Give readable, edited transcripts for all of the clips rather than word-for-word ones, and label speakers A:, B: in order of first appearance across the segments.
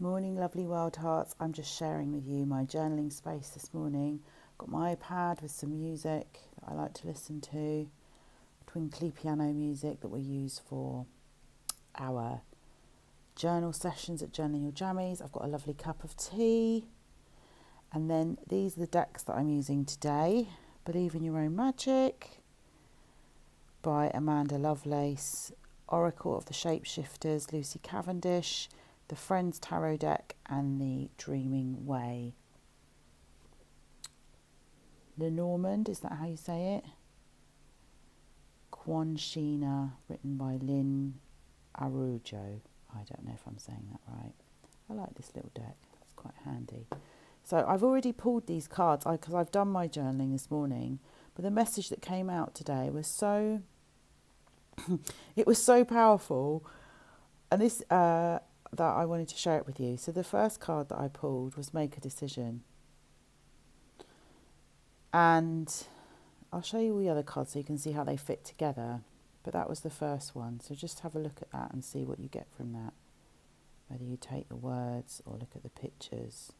A: Morning, lovely wild hearts. I'm just sharing with you my journaling space this morning. Got my iPad with some music that I like to listen to, twinkly piano music that we use for our journal sessions at Journaling Your Jammies. I've got a lovely cup of tea. And then these are the decks that I'm using today. Believe in Your Own Magic by Amanda Lovelace, Oracle of the Shapeshifters, Lucy Cavendish, the Friends Tarot deck, and the Dreaming Way. Lenormand, is that how you say it? Quanshina, written by Lynn Arujo. I don't know if I'm saying that right. I like this little deck. It's quite handy. So I've already pulled these cards because I've done my journaling this morning. But the message that came out today was so... it was so powerful. And this... that I wanted to share it with you. So the first card that I pulled was Make a Decision. And I'll show you all the other cards so you can see how they fit together. But that was the first one. So just have a look at that and see what you get from that. Whether you take the words or look at the pictures.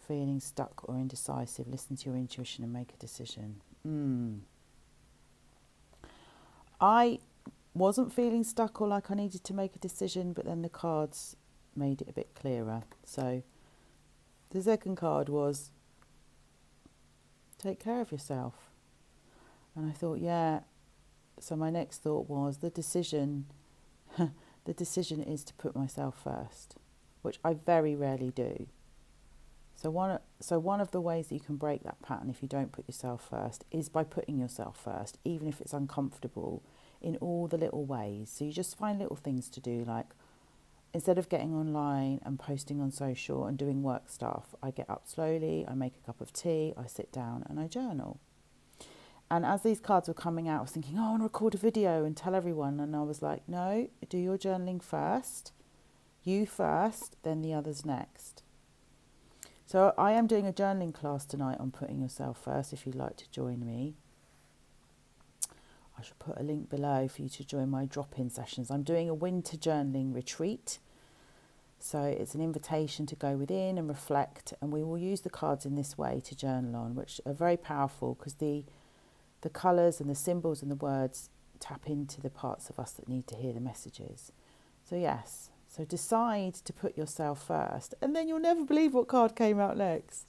A: Feeling stuck or indecisive, listen to your intuition and make a decision. I wasn't feeling stuck or like I needed to make a decision, but then the cards made it a bit clearer. So the second card was take care of yourself. And I thought, yeah. So my next thought was the decision is to put myself first, which I very rarely do. So one of the ways that you can break that pattern if you don't put yourself first is by putting yourself first, even if it's uncomfortable, in all the little ways. So you just find little things to do, like instead of getting online and posting on social and doing work stuff, I get up slowly, I make a cup of tea, I sit down and I journal. And as these cards were coming out, I was thinking, I want to record a video and tell everyone. And I was like, no, do your journaling first, you first, then the others next. So I am doing a journaling class tonight on putting yourself first, if you'd like to join me. I should put a link below for you to join my drop-in sessions. I'm doing a winter journaling retreat. So it's an invitation to go within and reflect. And we will use the cards in this way to journal on, which are very powerful because the colours and the symbols and the words tap into the parts of us that need to hear the messages. So yes, so decide to put yourself first. And then you'll never believe what card came out next.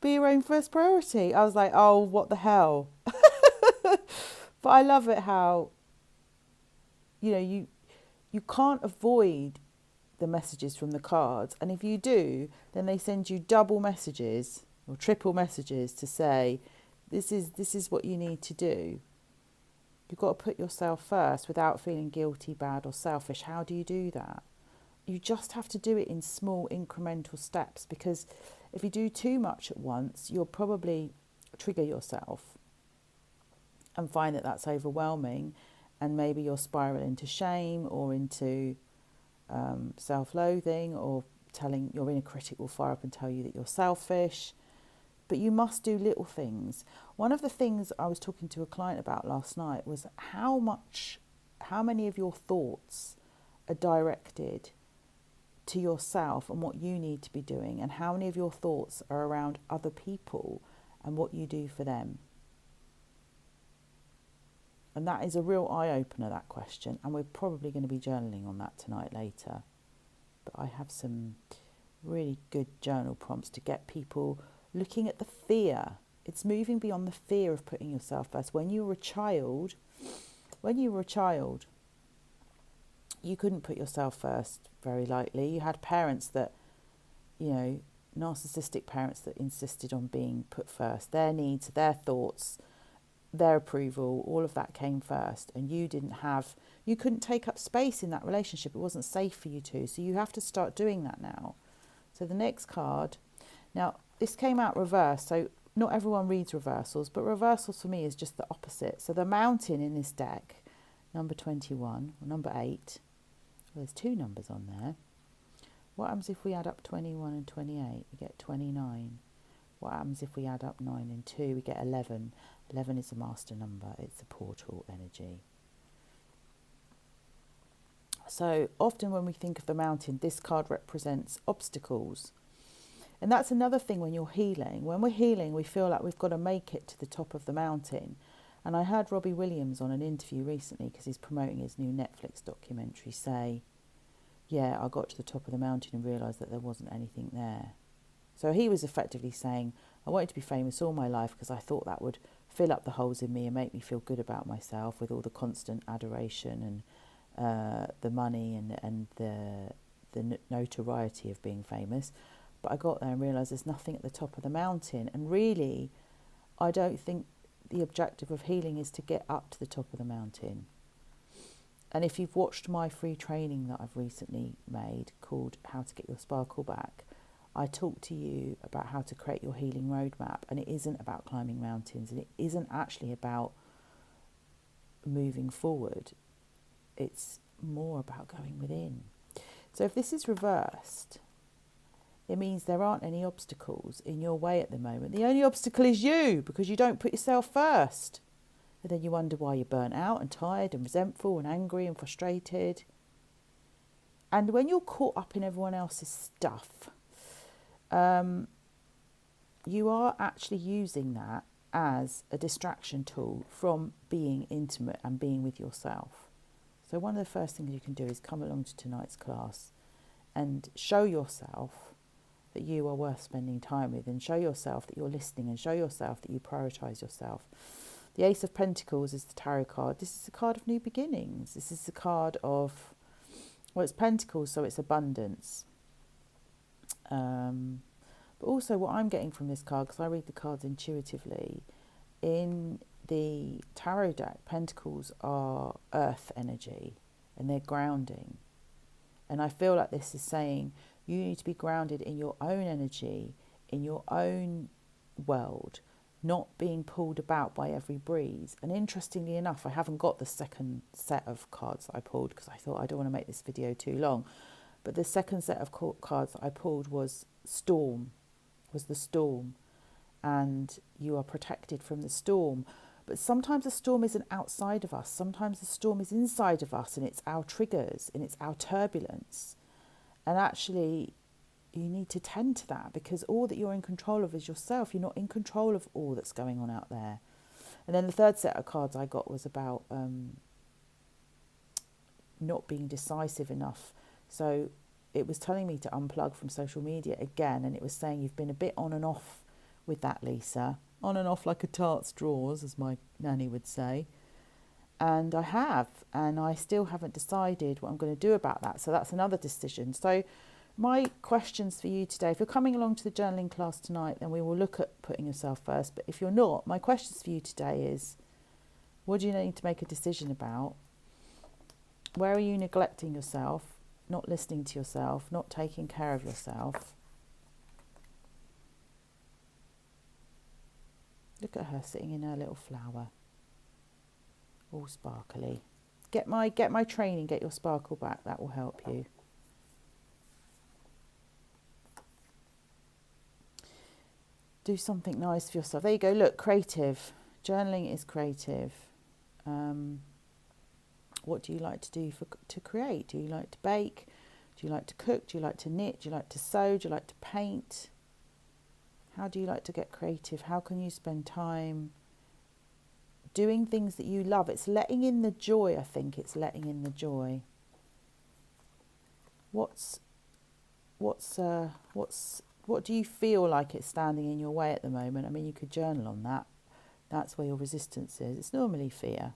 A: Be your own first priority. I was like, oh, what the hell? But I love it how, you can't avoid the messages from the cards. And if you do, then they send you double messages or triple messages to say, this is what you need to do. You've got to put yourself first without feeling guilty, bad or selfish. How do you do that? You just have to do it in small incremental steps, because if you do too much at once, you'll probably trigger yourself and find that that's overwhelming, and maybe you'll spiral into shame or into self-loathing, or telling your inner critic will fire up and tell you that you're selfish. But you must do little things. One of the things I was talking to a client about last night was how many of your thoughts are directed to yourself and what you need to be doing, and how many of your thoughts are around other people and what you do for them. And that is a real eye-opener, that question, and we're probably going to be journaling on that tonight later. But I have some really good journal prompts to get people looking at the fear. It's moving beyond the fear of putting yourself first. When you were a child, you couldn't put yourself first very lightly. You had parents that, narcissistic parents that insisted on being put first. Their needs, their thoughts, their approval, all of that came first. And you couldn't take up space in that relationship. It wasn't safe for you to. So you have to start doing that now. So the next card, now this came out reversed. So not everyone reads reversals, but reversals for me is just the opposite. So the mountain in this deck, number 21 or number 8, well, there's 2 numbers on there. What happens if we add up 21 and 28? We get 29. What happens if we add up 9 and 2? We get 11. 11 is a master number. It's a portal energy. So often when we think of the mountain, this card represents obstacles. And that's another thing when you're healing. When we're healing, we feel like we've got to make it to the top of the mountain. And I heard Robbie Williams on an interview recently, because he's promoting his new Netflix documentary, say, yeah, I got to the top of the mountain and realised that there wasn't anything there. So he was effectively saying, I wanted to be famous all my life because I thought that would fill up the holes in me and make me feel good about myself, with all the constant adoration and the money and the notoriety of being famous. But I got there and realised there's nothing at the top of the mountain. And really, I don't think the objective of healing is to get up to the top of the mountain. And if you've watched my free training that I've recently made called How to Get Your Sparkle Back, I talk to you about how to create your healing roadmap. And it isn't about climbing mountains, and it isn't actually about moving forward. It's more about going within. So if this is reversed, it means there aren't any obstacles in your way at the moment. The only obstacle is you, because you don't put yourself first. And then you wonder why you're burnt out and tired and resentful and angry and frustrated. And when you're caught up in everyone else's stuff, you are actually using that as a distraction tool from being intimate and being with yourself. So one of the first things you can do is come along to tonight's class and show yourself that you are worth spending time with, and show yourself that you're listening, and show yourself that you prioritise yourself. The Ace of Pentacles is the tarot card. This is a card of new beginnings. This is the card of, well, it's Pentacles, so it's abundance. But also what I'm getting from this card, because I read the cards intuitively, in the tarot deck, Pentacles are earth energy and they're grounding. And I feel like this is saying you need to be grounded in your own energy, in your own world, not being pulled about by every breeze. And interestingly enough, I haven't got the second set of cards that I pulled, because I thought I don't want to make this video too long. But the second set of cards that I pulled was Storm, was the storm. And you are protected from the storm. But sometimes the storm isn't outside of us. Sometimes the storm is inside of us, and it's our triggers and it's our turbulence. And actually, you need to tend to that, because all that you're in control of is yourself. You're not in control of all that's going on out there. And then the third set of cards I got was about not being decisive enough. So it was telling me to unplug from social media again, and it was saying you've been a bit on and off with that, Lisa. On and off like a tart's drawers, as my nanny would say. And I have, and I still haven't decided what I'm going to do about that. So that's another decision. So my questions for you today, if you're coming along to the journaling class tonight, then we will look at putting yourself first. But if you're not, my questions for you today is, what do you need to make a decision about? Where are you neglecting yourself, not listening to yourself, not taking care of yourself? Look at her sitting in her little flower, all sparkly. Get my training, Get Your Sparkle Back. That will help you. Do something nice for yourself. There you go. Look, creative. Journaling is creative. What do you like to do to create? Do you like to bake? Do you like to cook? Do you like to knit? Do you like to sew? Do you like to paint? How do you like to get creative? How can you spend time doing things that you love? It's letting in the joy, I think. It's letting in the joy. What do you feel like it's standing in your way at the moment? I mean, you could journal on that. That's where your resistance is. It's normally fear.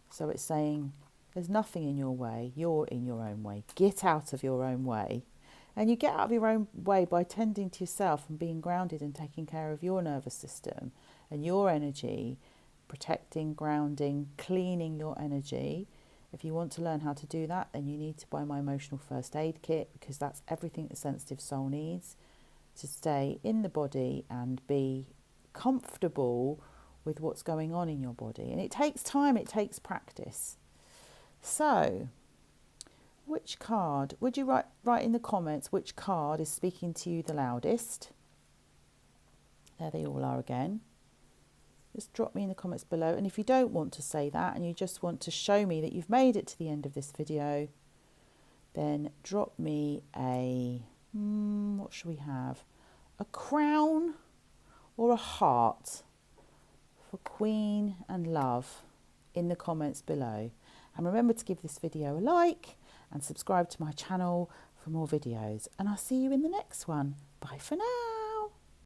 A: So it's saying there's nothing in your way. You're in your own way. Get out of your own way. And you get out of your own way by tending to yourself and being grounded and taking care of your nervous system and your energy, protecting, grounding, cleaning your energy. If you want to learn how to do that, then you need to buy my emotional first aid kit, because that's everything the sensitive soul needs to stay in the body and be comfortable with what's going on in your body. And it takes time, it takes practice. So, which card, would you write in the comments which card is speaking to you the loudest? There they all are again. Just drop me in the comments below. And if you don't want to say that and you just want to show me that you've made it to the end of this video, then drop me a, what should we have? A crown or a heart for Queen and Love in the comments below. And remember to give this video a like and subscribe to my channel for more videos. And I'll see you in the next one. Bye for now.